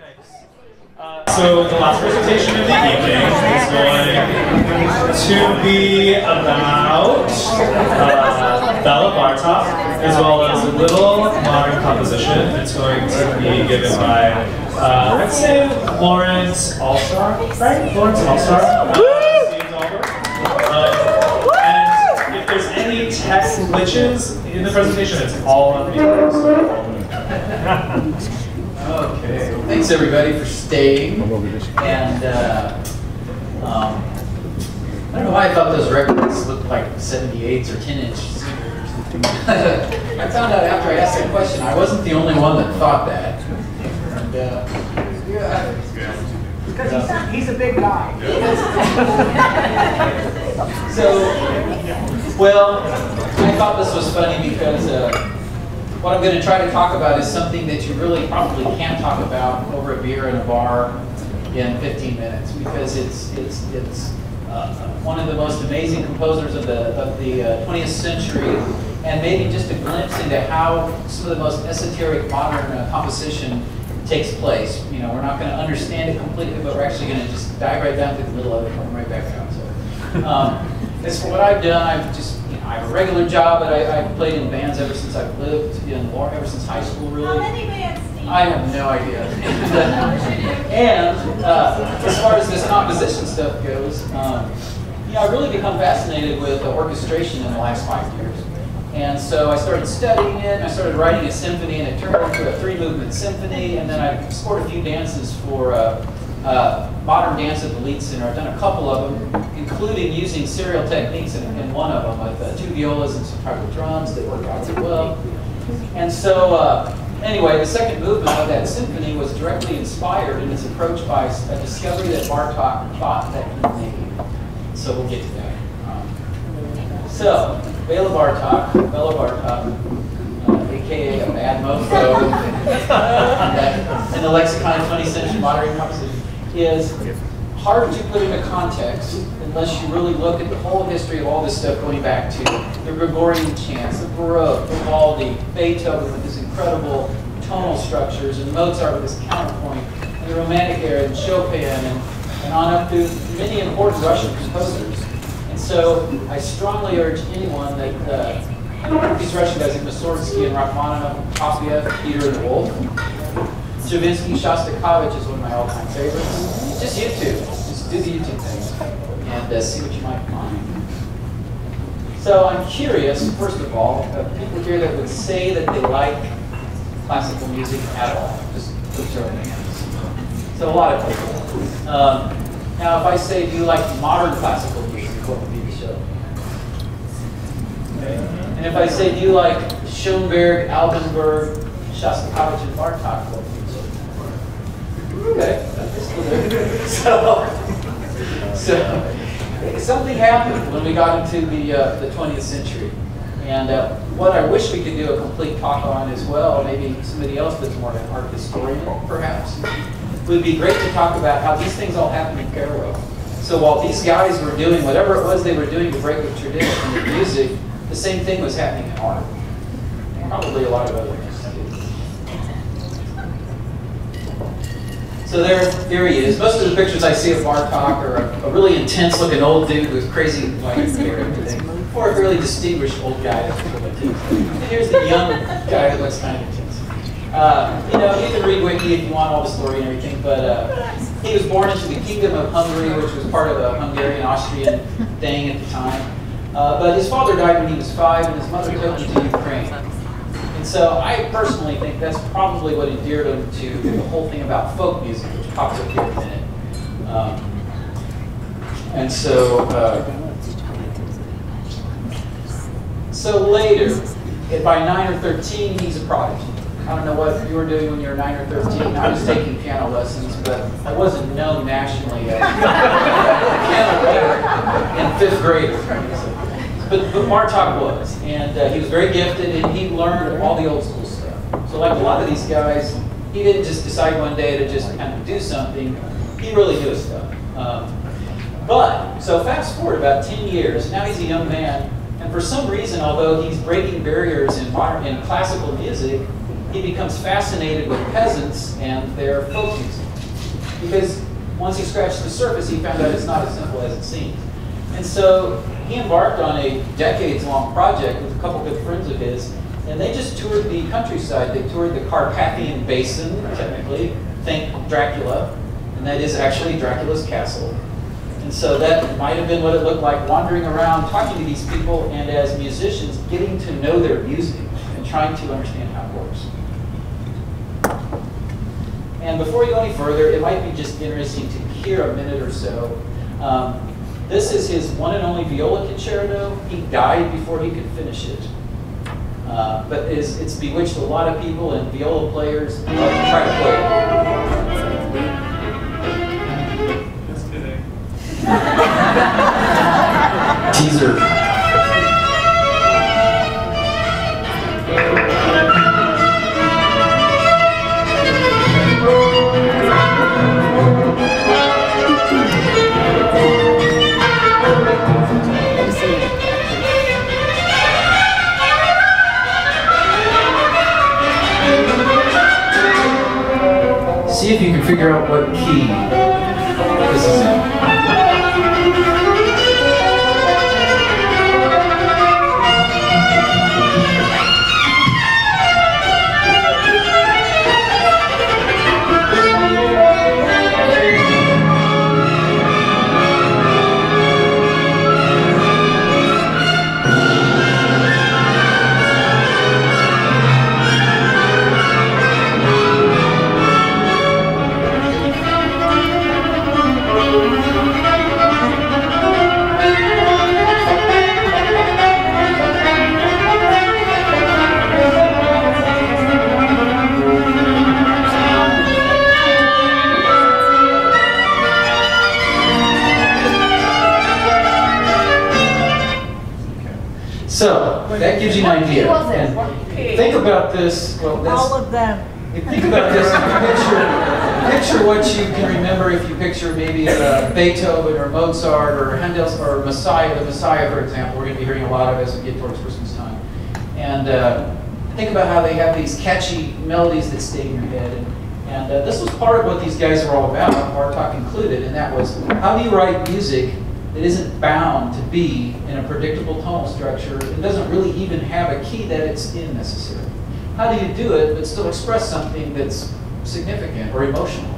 So the last presentation of the evening is going to be about Bela Bartok, as well as a little modern composition. It's going to be given by, let's say, Lawrence Allstar, right? Lawrence Allstar. And if there's any tech glitches in the presentation, it's all on me. Okay, well, thanks everybody for staying. And I don't know why I thought those records looked like 78s or 10-inch singers. I found out after I asked that question, I wasn't the only one that thought that. And, because he's a big guy. So, well, I thought this was funny because what I'm going to try to talk about is something that you really probably can't talk about over a beer in a bar in 15 minutes, because it's one of the most amazing composers of the 20th century, and maybe just a glimpse into how some of the most esoteric modern composition takes place. You know, we're not going to understand it completely, but we're actually going to just dive right down to the middle of it and come right back out. So, as for what I've done, I have a regular job, but I've played in bands ever since I've lived in Laura, ever since high school, really. How many bands, Steve? I have no idea. And as far as this composition stuff goes, I've really become fascinated with orchestration in the last 5 years. And so I started studying it, and I started writing a symphony, and it turned into a 3-movement symphony, and then I scored a few dances for Modern Dance at the Lead Center. I've done a couple of them, including using serial techniques in one of them with 2 violas and some tribal drums that work out really well. And so, anyway, the second movement of that symphony was directly inspired in its approach by a discovery that Bartok thought that he made. So we'll get to that. So, Bela Bartok, aka a bad mofo in the lexicon of 20th century modern composition, is hard to put into context unless you really look at the whole history of all this stuff, going back to the Gregorian chants, the Baroque, Vivaldi, Beethoven with his incredible tonal structures, and Mozart with his counterpoint, and the Romantic era, and Chopin, and on up through many important Russian composers. And so I strongly urge anyone that these Russian guys like Mussorgsky and Rachmaninoff, Prokofiev, Peter and Wolf, Stravinsky, Shostakovich is one of my all-time favorites. Just YouTube. Just do the YouTube thing and see what you might find. So I'm curious, first of all, of people here that would say that they like classical music at all. Just put your hands. So a lot of people. Now, if I say, do you like modern classical music, what would be the show? Okay. And if I say, do you like Schoenberg, Altenburg, Shostakovich, and Bartok, what would be the show? Okay, that's cool. So something happened when we got into the 20th century. And what I wish we could do a complete talk on as well, maybe somebody else that's more of an art historian, perhaps, would be great to talk about how these things all happen in parallel. So while these guys were doing whatever it was they were doing to break with tradition in music, the same thing was happening in art. And probably a lot of other things too. So there he is. Most of the pictures I see of Bartok are a really intense looking old dude with crazy white hair and everything, or a really distinguished old guy that's really cute. And here's the young guy that looks kind of intense. You can read Wiki if you want all the story and everything, but he was born into the Kingdom of Hungary, which was part of a Hungarian-Austrian thing at the time. But his father died when he was 5, and his mother took him to Ukraine. And so I personally think that's probably what endeared him to the whole thing about folk music, which pops up here in a minute. And so, later, by 9 or 13, he's a prodigy. I don't know what you were doing when you were 9 or 13. I was taking piano lessons, but I wasn't known nationally as a piano player in 5th grade. But Bartok was, and he was very gifted, and he learned all the old school stuff. So like a lot of these guys, he didn't just decide one day to just kind of do something. He really knew his stuff. So fast forward about 10 years, now he's a young man, and for some reason, although he's breaking barriers in classical music, he becomes fascinated with peasants and their folk music. Because once he scratched the surface, he found out it's not as simple as it seems. And so he embarked on a decades-long project with a couple good friends of his, and they just toured the countryside. They toured the Carpathian Basin, technically. Think Dracula, and that is actually Dracula's castle. And so that might have been what it looked like, wandering around, talking to these people, and as musicians, getting to know their music and trying to understand how it works. And before you go any further, it might be just interesting to hear a minute or so. This is his one and only viola concerto. He died before he could finish it. But it's bewitched a lot of people, and viola players love to try to play it. Just kidding. Teaser. See if you can figure out what key this is in. So, that gives you an idea. And think about this. Well, All of them. think about this. Picture what you can remember if you picture maybe Beethoven or Mozart or Handel or Messiah, the Messiah, for example. We're going to be hearing a lot of as we get towards Christmas time. And think about how they have these catchy melodies that stay in your head. And this was part of what these guys were all about, Bartok included, and that was how do you write music that isn't bound to be in a predictable tonal structure and doesn't really even have a key that it's in necessarily. How do you do it but still express something that's significant or emotional?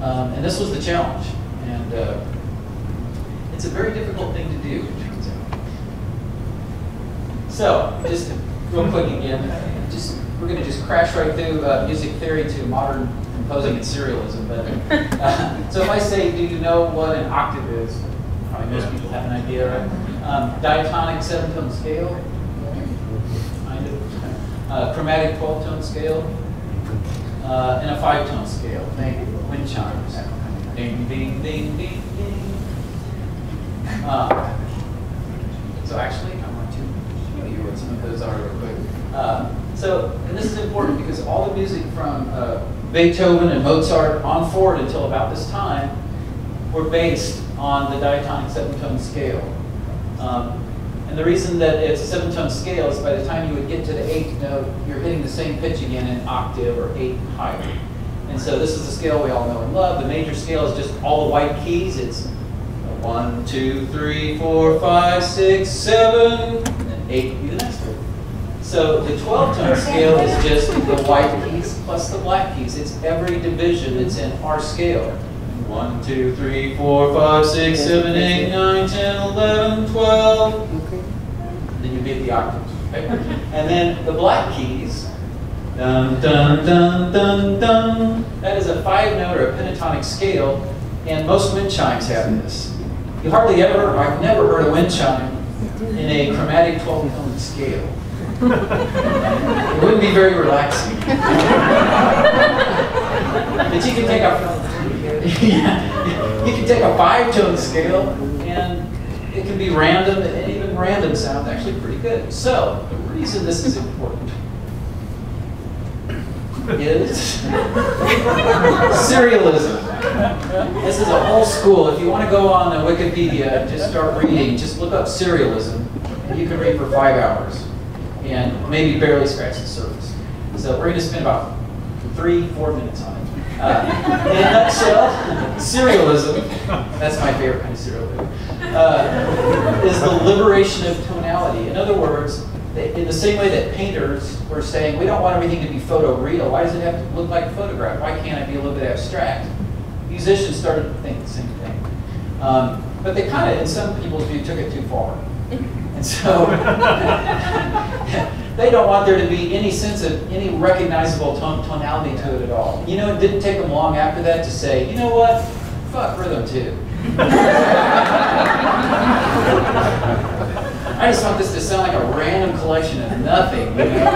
And this was the challenge. And it's a very difficult thing to do, it turns out. So, just real quick again, we're going to just crash right through music theory to modern composing and serialism. But so if I say, do you know what an octave is? Probably most people have an idea, right? Diatonic 7-tone scale, kind of. Chromatic 12-tone scale, and a 5-tone scale. Think wind chimes. Ding, ding, ding, ding, ding. So actually, I want to show you what some of those are real quick. And this is important because all the music from Beethoven and Mozart on forward until about this time were based on the diatonic 7-tone scale. And the reason that it's a 7-tone scale is by the time you would get to the 8th note, you're hitting the same pitch again in octave or 8 higher. And so this is the scale we all know and love. The major scale is just all the white keys. It's 1, 2, 3, 4, 5, 6, 7, and then 8 would be the next one. So the 12-tone scale is just the white keys plus the black keys. It's every division that's in our scale. 1, 2, 3, 4, 5, 6, 7, 8, 9, 10, 11, 12. Then you get the octaves. Okay? And then the black keys, dun, dun, dun, dun, dun. That is a 5-note or a pentatonic scale, and most wind chimes have this. You hardly ever, I've never heard a wind chime in a chromatic 12-tone scale. It wouldn't be very relaxing. But you can take you can take a 5-tone scale, and it can be random, and even random sounds actually pretty good. So the reason this is important is serialism. This is a whole school. If you want to go on Wikipedia and just start reading, just look up serialism, and you can read for 5 hours and maybe barely scratch the surface. So we're going to spend about 3-4 minutes on it. In a nutshell, serialism, that's my favorite kind of serialism, is the liberation of tonality. In other words, in the same way that painters were saying, we don't want everything to be photoreal. Why does it have to look like a photograph? Why can't it be a little bit abstract? Musicians started to think the same thing. But they kind of, in some people's view, took it too far. And so they don't want there to be any sense of any recognizable tonality to it at all. You know, it didn't take them long after that to say, you know what, fuck rhythm too. I just want this to sound like a random collection of nothing, you know?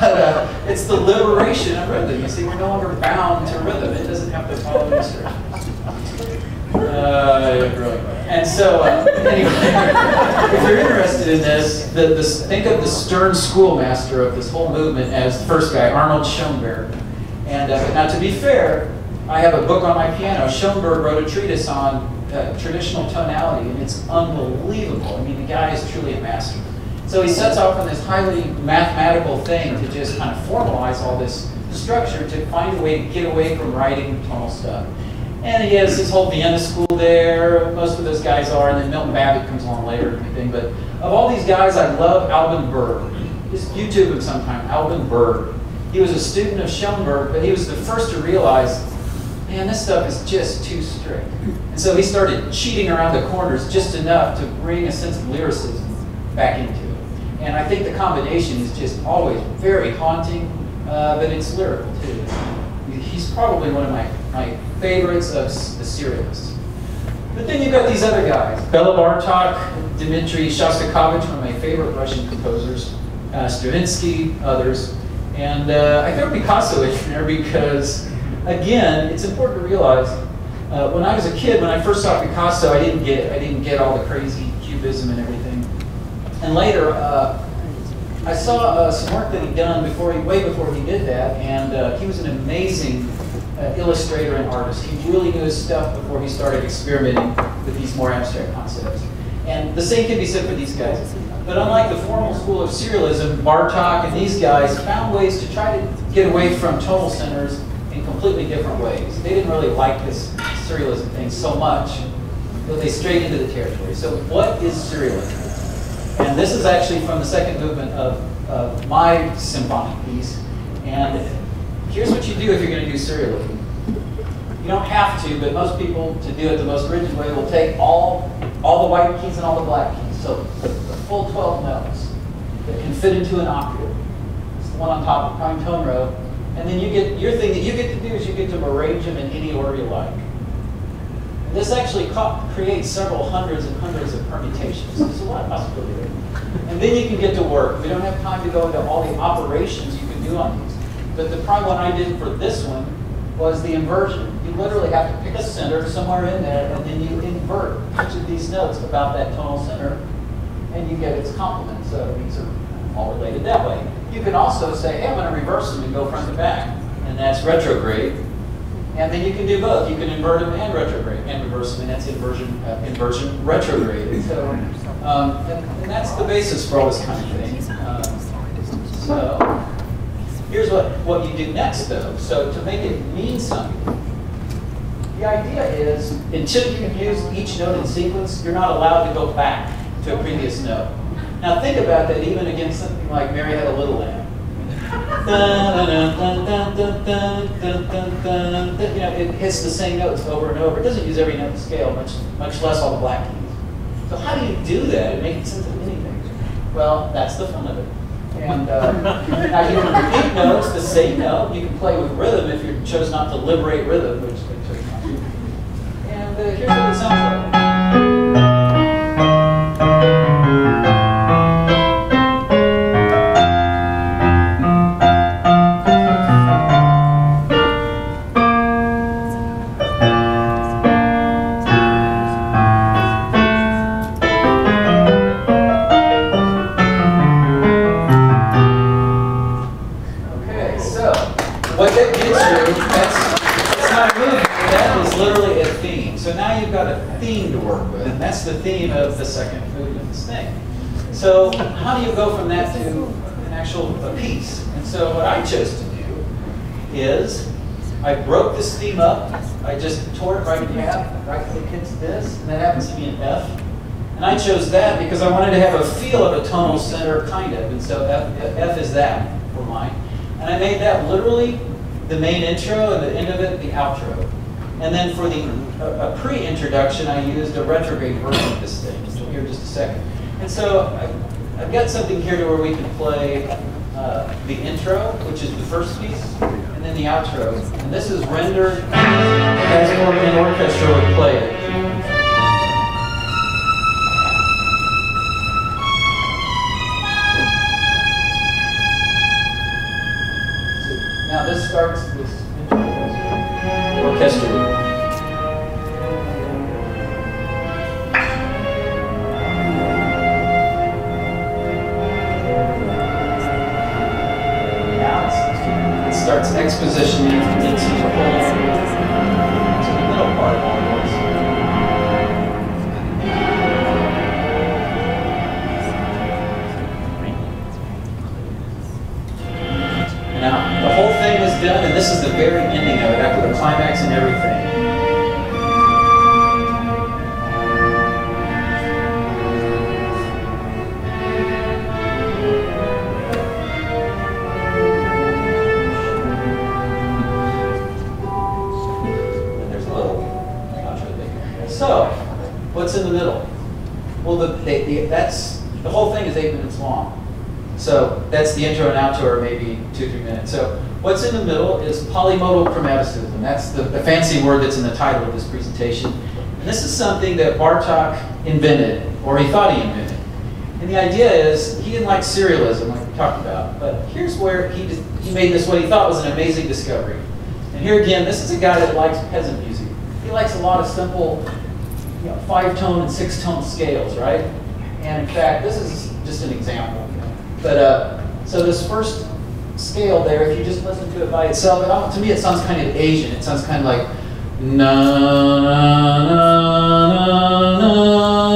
But it's the liberation of rhythm. You see, we're no longer bound to rhythm. It doesn't have to follow instructions. And so, anyway, if you're interested in this, think of the stern schoolmaster of this whole movement as the first guy, Arnold Schoenberg. And now, to be fair, I have a book on my piano. Schoenberg wrote a treatise on traditional tonality, and it's unbelievable. I mean, the guy is truly a master. So he sets off on this highly mathematical thing to just kind of formalize all this structure to find a way to get away from writing tonal stuff. And he has his whole Vienna school there. Most of those guys are, and then Milton Babbitt comes along later and everything. But of all these guys, I love Alban Berg. Just YouTube him sometime, Alban Berg. He was a student of Schoenberg, but he was the first to realize, man, this stuff is just too strict. And so he started cheating around the corners just enough to bring a sense of lyricism back into it. And I think the combination is just always very haunting, but it's lyrical too. He's probably one of my favorites of the serialists. But then you've got these other guys. Bela Bartok, Dmitri Shostakovich, one of my favorite Russian composers, Stravinsky, others. And I throw Picasso in there because, again, it's important to realize when I was a kid, when I first saw Picasso, I didn't get all the crazy cubism and everything. And later, I saw some work that he'd done way before he did that, and he was an amazing illustrator and artist. He really knew his stuff before he started experimenting with these more abstract concepts. And the same can be said for these guys. But unlike the formal school of serialism, Bartok and these guys found ways to try to get away from tonal centers in completely different ways. They didn't really like this serialism thing so much, but they strayed into the territory. So what is serialism? And this is actually from the second movement of my symphonic piece. And here's what you do if you're going to do serialism. You don't have to, but most people, to do it the most rigid way, will take all the white keys and all the black keys. So the full 12 notes that can fit into an octave. It's the one on top of prime tone row. And then you get, your thing that you get to do is you get to arrange them in any order you like. This actually creates several hundreds and hundreds of permutations. There's a lot of possibility there. And then you can get to work. We don't have time to go into all the operations you can do on these. But the prime one I did for this one was the inversion. You literally have to pick a center somewhere in there, and then you invert each of these notes about that tonal center, and you get its complement. So these are all related that way. You can also say, hey, I'm going to reverse them and go front to back, and that's retrograde. And then you can do both. You can invert them and retrograde, and reverse them, and that's inversion retrograde. And so, and that's the basis for all this kind of thing. So here's what you do next, though. So to make it mean something, the idea is until you use each note in sequence, you're not allowed to go back to a previous note. Now think about that even against something like Mary Had a Little Lamb. You know, it hits the same notes over and over. It doesn't use every note in scale, much less all the black keys. So how do you do that and make it sense of anything? Well, that's the fun of it. And now you can repeat notes, the same note. You can play with rhythm if you chose not to liberate rhythm, which they chose not to. And here's what it sounds like. The theme of the second movement of this thing. So how do you go from that to a piece. And so what I chose to do is I broke this theme up. I just tore it right in half. Right click hits this, and that happens to be an F. And I chose that because I wanted to have a feel of a tonal center, kind of. And so F is that for mine. And I made that literally the main intro, and the end of it, the outro. And then for a pre-introduction, I used a retrograde version of this thing, which we'll hear in just a second. And so I've got something here to where we can play the intro, which is the first piece, and then the outro. And this is rendered as an orchestra would play it. Now this starts this orchestra. Starts expositioning into the whole, to the middle part of all of this. Now, the whole thing was done, and this is the very ending of it, after the climax and everything. So, what's in the middle? Well, that's the whole thing is 8 minutes long. So that's the intro and outro, or maybe 2-3 minutes. So what's in the middle is polymodal chromaticism. That's the fancy word that's in the title of this presentation. And this is something that Bartok invented, or he thought he invented. And the idea is he didn't like serialism, like we talked about. But here's where he made this what he thought was an amazing discovery. And here again, this is a guy that likes peasant music. He likes a lot of simple 5-tone and 6-tone scales, right? And in fact, this is just an example. But so this first scale there, if you just listen to it by itself, to me it sounds kind of Asian. It sounds kind of like na na na na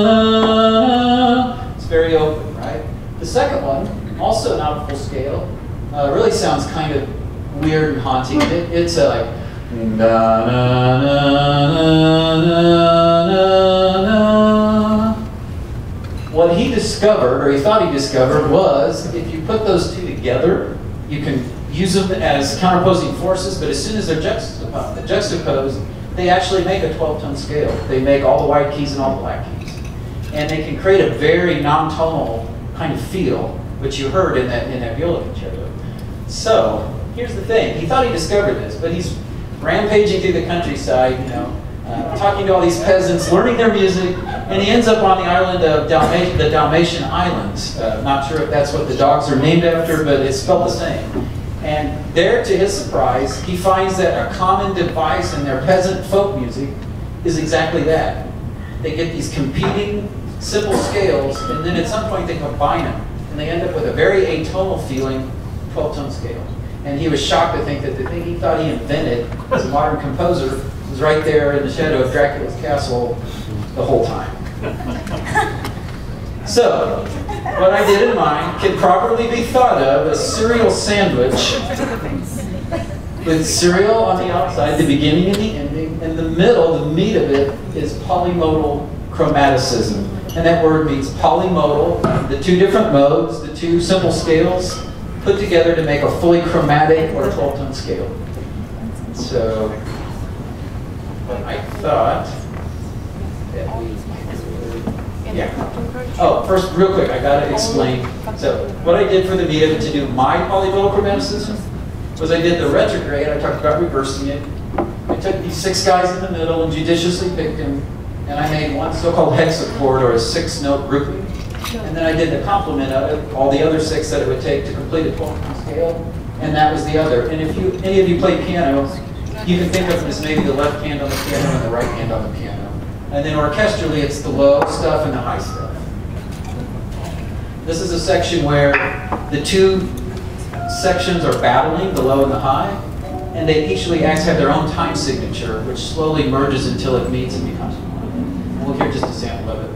na. It's very open, right? The second one, also not a full scale, really sounds kind of weird and haunting. It's like na na na na na na. What he discovered, or he thought he discovered, was if you put those two together, you can use them as counterposing forces, but as soon as they're juxtaposed, they actually make a 12-tone scale. They make all the white keys and all the black keys. And they can create a very non-tonal kind of feel, which you heard in that viola concerto. So, here's the thing. He thought he discovered this, but he's rampaging through the countryside, talking to all these peasants, learning their music, and he ends up on the island of the Dalmatian Islands. Not sure if that's what the dogs are named after, but it's spelled the same. And there, to his surprise, he finds that a common device in their peasant folk music is exactly that. They get these competing simple scales, and then at some point they combine them, and they end up with a very atonal feeling 12-tone scale. And he was shocked to think that the thing he thought he invented as a modern composer was right there in the shadow of Dracula's castle the whole time. So, what I did in mine can properly be thought of as cereal sandwich with cereal on the outside, the beginning and the ending, and the middle, the meat of it, is polymodal chromaticism. And that word means polymodal, the two different modes, the two simple scales, put together to make a fully chromatic or 12-tone scale. So, I thought that we... Yeah. Oh, first, real quick, I gotta explain. So, what I did for the meat of it to do my polymodal chromaticism was I did the retrograde. I talked about reversing it. I took these 6 guys in the middle and judiciously picked them, and I made one so-called hexachord, or a 6-note grouping. And then I did the complement of it, all the other 6 that it would take to complete a 12-tone scale, and that was the other. And if any of you play piano, you can think of it as maybe the left hand on the piano and the right hand on the piano. And then orchestrally, it's the low stuff and the high stuff. This is a section where the two sections are battling, the low and the high, and they each have their own time signature, which slowly merges until it meets and becomes one. And we'll hear just a sample of it.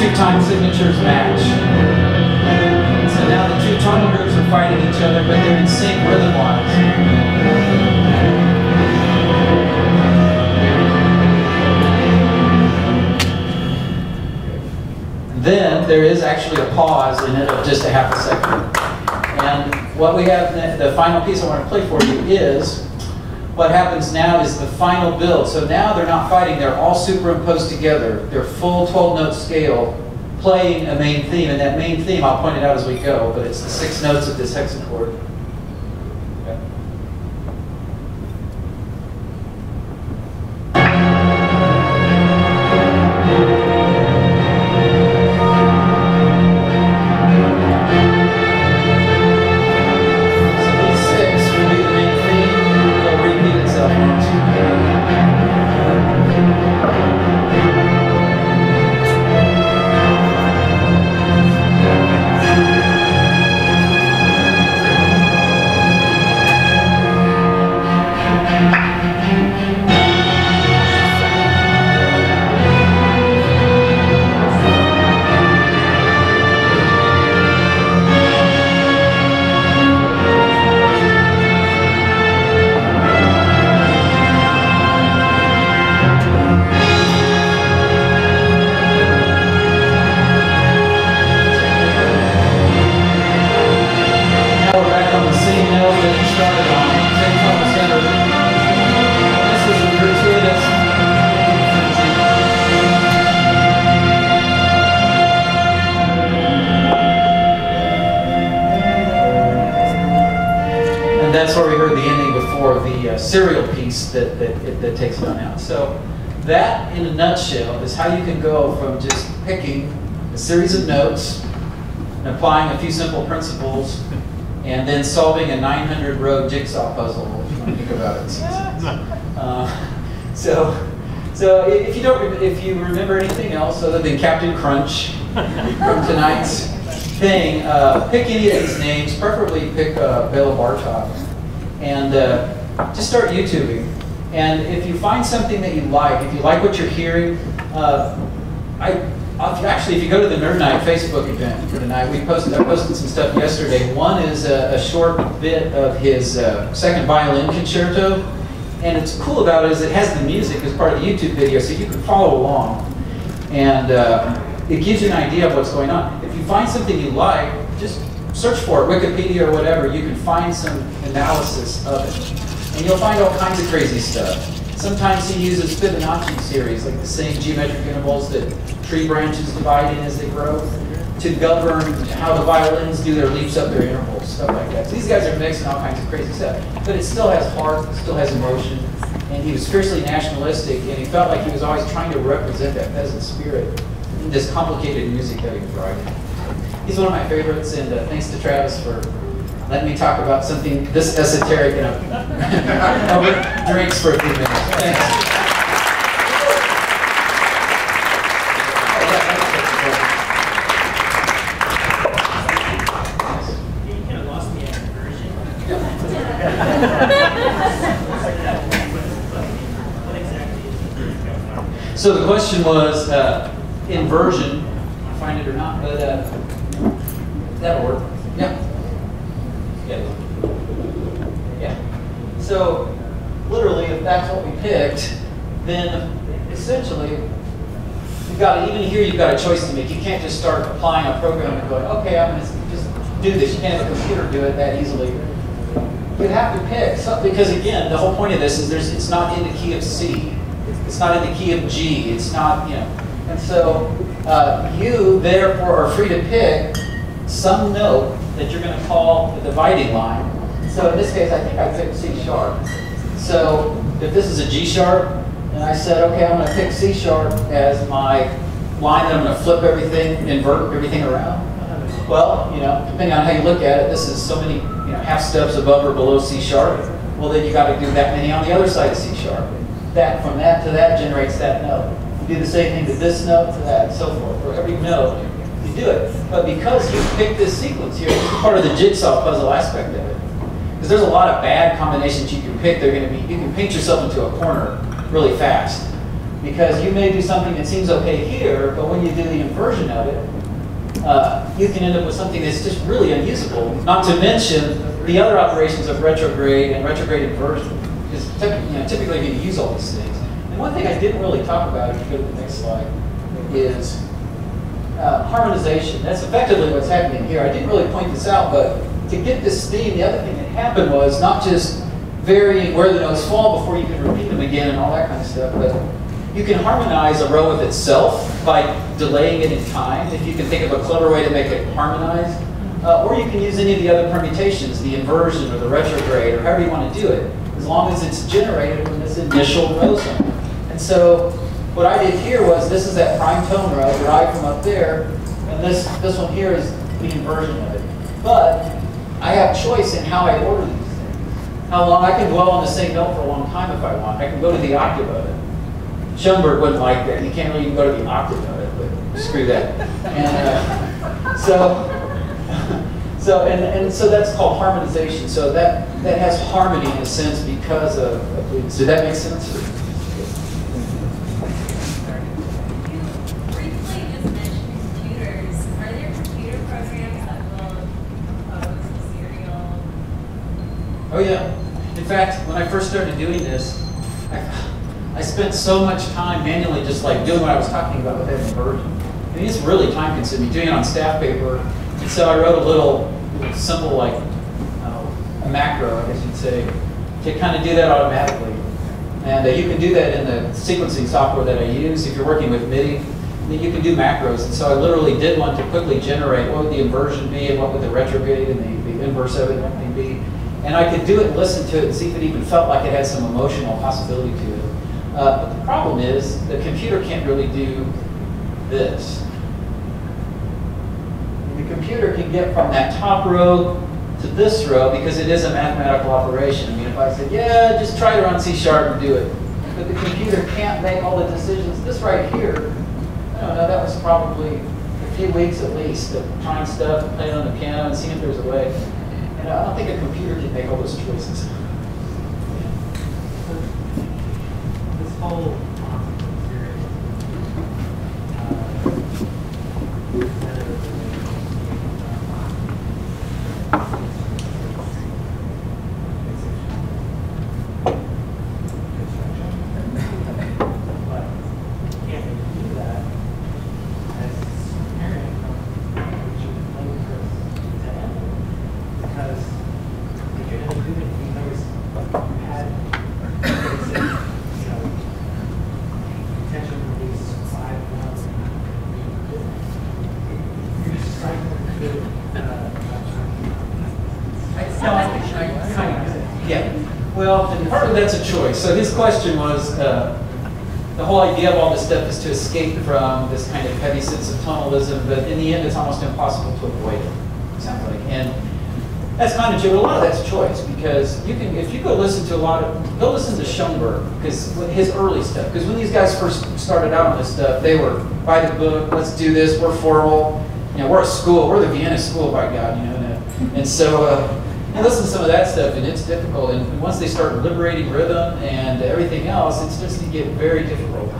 two time signatures match. So now the two tonal groups are fighting each other, but they're in sync rhythm-wise. Then there is actually a pause in it of just a half a second. And what we have, the final piece I want to play for you is, what happens now is the final build. So now they're not fighting, they're all superimposed together. They're full 12-note scale playing a main theme. And that main theme, I'll point it out as we go, but it's the 6 notes of this hexachord. Okay. That's where we heard the ending before, the serial piece that takes it on out. So that, in a nutshell, is how you can go from just picking a series of notes and applying a few simple principles and then solving a 900-row jigsaw puzzle, if you want to think about it. So if you remember anything else other than Captain Crunch from tonight's thing, pick any of these names, preferably pick Bela Bartok, and just start YouTubing. And if you find something that you like, if you like what you're hearing, actually, if you go to the Nerd Night Facebook event for tonight, I posted some stuff yesterday. One is a short bit of his second violin concerto, and what's cool about it is it has the music as part of the YouTube video, so you can follow along, and it gives you an idea of what's going on. If you find something you like, just search for it, Wikipedia or whatever. You can find some analysis of it, and you'll find all kinds of crazy stuff. Sometimes he uses Fibonacci series, like the same geometric intervals that tree branches divide in as they grow, to govern how the violins do their leaps up their intervals, stuff like that. So these guys are mixing all kinds of crazy stuff. But it still has heart, it still has emotion, and he was fiercely nationalistic, and he felt like he was always trying to represent that peasant spirit in this complicated music that he was writing. He's one of my favorites, and thanks to Travis for letting me talk about something this esoteric and over drinks for a few minutes. Thanks. So the question was inversion, find it or not, but that'll work. Yeah. Yeah. So literally, if that's what we picked, then essentially, you've got to, even here, you've got a choice to make. You can't just start applying a program and going, okay, I'm going to just do this. You can't have a computer do it that easily. You have to pick something, because again, the whole point of this is it's not in the key of C. It's not in the key of G. It's not, you know. And so you, therefore, are free to pick some note that you're going to call the dividing line. So in this case, I think I picked C sharp. So if this is a G sharp, and I said, okay, I'm going to pick C sharp as my line that I'm going to flip everything, invert everything around. Well, you know, depending on how you look at it, this is so many, half steps above or below C sharp. Well, then you got to do that many on the other side of C sharp. That from that to that generates that note. You do the same thing to this note, to that, and so forth. For every note, you do it. But because you picked this sequence here, this is part of the jigsaw puzzle aspect of it. Because there's a lot of bad combinations you can pick. They're going to be, you can paint yourself into a corner really fast. Because you may do something that seems okay here, but when you do the inversion of it, you can end up with something that's just really unusable. Not to mention the other operations of retrograde and retrograde inversion. Because typically you use all these things. And one thing I didn't really talk about, if you go to the next slide, is harmonization. That's effectively what's happening here. I didn't really point this out, but to get this theme, the other thing that happened was not just varying where the notes fall before you can repeat them again and all that kind of stuff, but you can harmonize a row of itself by delaying it in time, if you can think of a clever way to make it harmonize. Or you can use any of the other permutations, the inversion or the retrograde, or however you want to do it, as long as it's generated from this initial row zone. And so what I did here was, this is that prime tone row derived from up there, and this one here is the inversion of it. But I have choice in how I order these things. How long I can dwell on the same note for a long time if I want. I can go to the octave of it. Schoenberg wouldn't like that. You can't really even go to the octave of it, but screw that. And so that's called harmonization. So that has harmony in a sense because of so that makes sense? Briefly just mentioned computers. Are there computer programs that will compose the serial? Oh yeah. In fact, when I first started doing this, I spent so much time manually just like doing what I was talking about with that inversion. I mean, it's really time consuming, doing it on staff paper. And so I wrote a little simple, like a macro, I guess you'd say, to kind of do that automatically. And you can do that in the sequencing software that I use. If you're working with MIDI, then you can do macros. And so I literally did one to quickly generate what would the inversion be and what would the retrograde and the inverse of it be. And I could do it and listen to it and see if it even felt like it had some emotional possibility to it. But the problem is, the computer can't really do this. The computer can get from that top row to this row because it is a mathematical operation. I mean, if I said, yeah, just try to run C# and do it. But the computer can't make all the decisions. This right here, I don't know, that was probably a few weeks at least of trying stuff, playing on the piano and seeing if there's a way. And I don't think a computer can make all those choices. Whole That's a choice. So his question was, the whole idea of all this stuff is to escape from this kind of heavy sense of tonalism, but in the end it's almost impossible to avoid it, it sounds like. And that's kind of true. A lot of that's choice, because you can, if you go listen to go listen to Schoenberg, because his early stuff, because when these guys first started out on this stuff, they were by the book, let's do this, we're formal, we're a school, we're the Vienna school, by God, and so, you listen to some of that stuff, and it's difficult. And once they start liberating rhythm and everything else, it's just to get very difficult.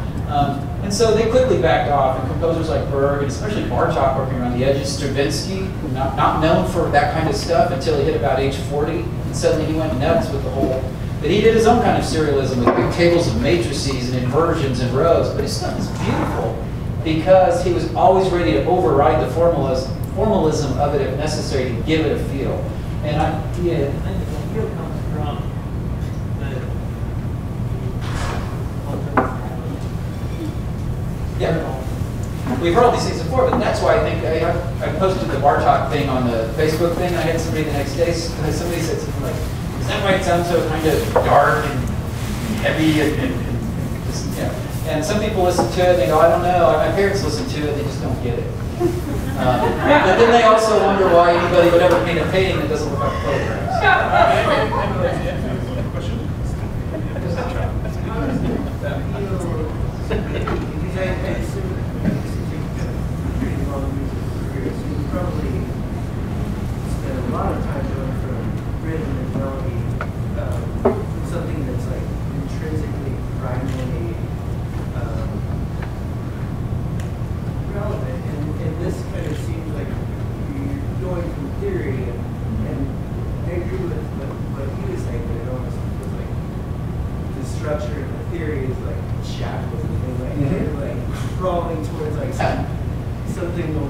And so they quickly backed off. And composers like Berg, and especially Bartok, working around the edges, Stravinsky, not known for that kind of stuff until he hit about age 40, and suddenly he went nuts with the whole. But he did his own kind of serialism with big tables of matrices and inversions and rows. But his stuff is beautiful because he was always ready to override the formalism of it if necessary to give it a feel. And I think the feel comes from the we've heard all these things before, but that's why I think I posted the Bartok thing on the Facebook thing. I had somebody the next day, somebody said something like, is that why it sounds so kind of dark and heavy and just, And some people listen to it and they go, I don't know. My parents listen to it, they just don't get it. But then they also wonder why anybody would ever paint a painting that doesn't look like photographs. Probably spend a lot of time going from rhythm and melody, something that's like intrinsically primarily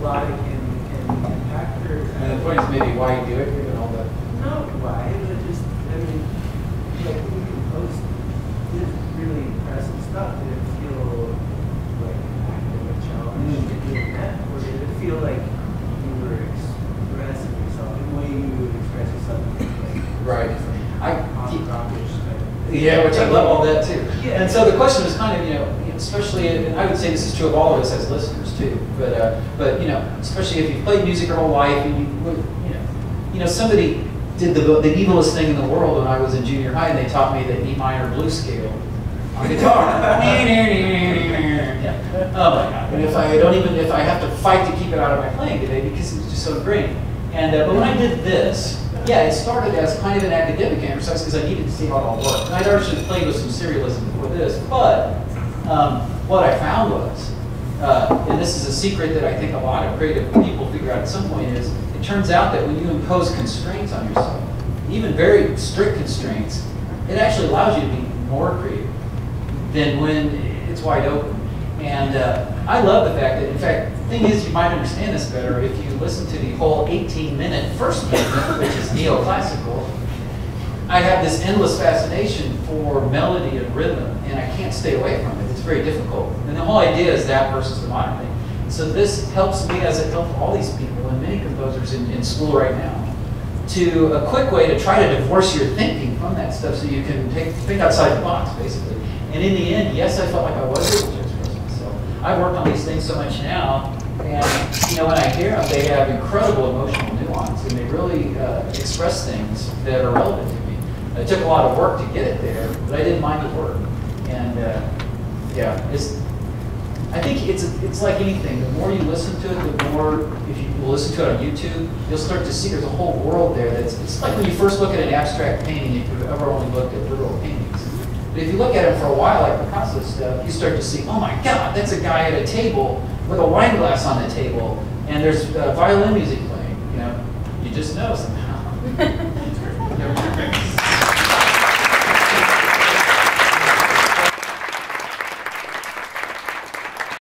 melodic and impactor. And the point is maybe why you do it, given all the. No, why? But just, I mean, like when you compose this really impressive stuff, did it feel like an academic challenge to doing that? Or did it feel like you were expressing yourself in the way you would express yourself? Like, Right. Yeah, which I love all that too. Yeah. And so the question is kind of, especially, and I would say this is true of all of us as listeners too, but especially if you've played music your whole life, and somebody did the evilest thing in the world when I was in junior high, and they taught me the E minor blues scale on guitar. Yeah. Oh my God! And if I have to fight to keep it out of my playing today because it's just so ingrained. And but when I did this. Yeah, it started as kind of an academic exercise because I needed to see how it all worked. And I'd actually played with some serialism before this, but what I found was, and this is a secret that I think a lot of creative people figure out at some point, is it turns out that when you impose constraints on yourself, even very strict constraints, it actually allows you to be more creative than when it's wide open. And I love the fact that, in fact, the thing is, you might understand this better if you listen to the whole 18-minute first movement, which is neoclassical. I have this endless fascination for melody and rhythm, and I can't stay away from it. It's very difficult. And the whole idea is that versus the modern thing. So this helps me, as it helps all these people and many composers in school right now, to a quick way to try to divorce your thinking from that stuff so you can think outside the box, basically. And in the end, yes, I felt like I was able to express myself. I work on these things so much now, and when I hear them, they have incredible emotional nuance, and they really express things that are relevant to me. It took a lot of work to get it there, but I didn't mind the work. And I think it's like anything. The more you listen to it, the more, if you listen to it on YouTube, you'll start to see there's a whole world there. It's like when you first look at an abstract painting, if you've ever only looked at literal paintings. But if you look at it for a while, like Picasso stuff, you start to see, oh my God, that's a guy at a table with a wine glass on the table, and there's violin music playing. You just know somehow.